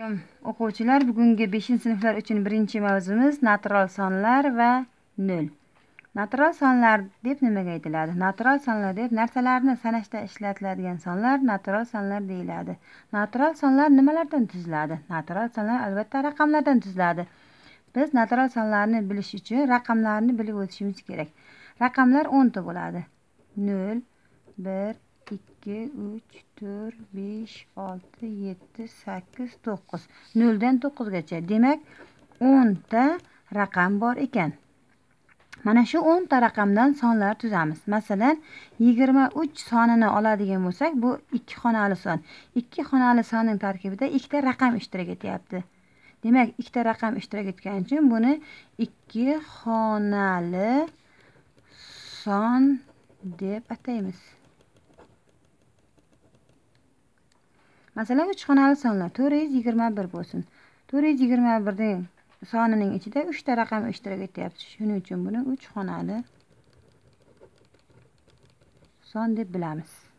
O'quvchilar, bugungi 5-sinflar uchun birinchi mavzumiz natural sonlar va nol. Natural sonlar deb nimaga aytiladi? Natural sonlar deb narsalarni sanashda ishlatiladigan sonlar natural sonlar deyiladi. Natural sonlar nimalardan tuziladi? Natural sonlar albatta raqamlardan tuziladi. Biz natural sonlarni bilish uchun raqamlarni bilib o'tishimiz kerak. Raqamlar 10 ta bo'ladi. 0, 1, 2, 3, 4, 5, 6, 7, 8, 9. 0 dan 9 gacha. Demak, 10 ta raqam bor ekan. Mana shu 10 ta raqamdan sonlar tuzamiz. Masalan, 23 sonini oladigan bo'lsak, bu 2 xonali son. 2 xonali sonning tarkibida 2 ta raqam ishtirok etyapti. Demak, 2 ta raqam ishtirok etgani uchun buni 2 xonali son deb ataymiz. Masalan, 3 xonali sonlar 421 bo'lsin. 421 ning sonining ichida 3 ta raqam ishtirok etyapti. Shuning uchun buni 3 xonali son deb bilamiz.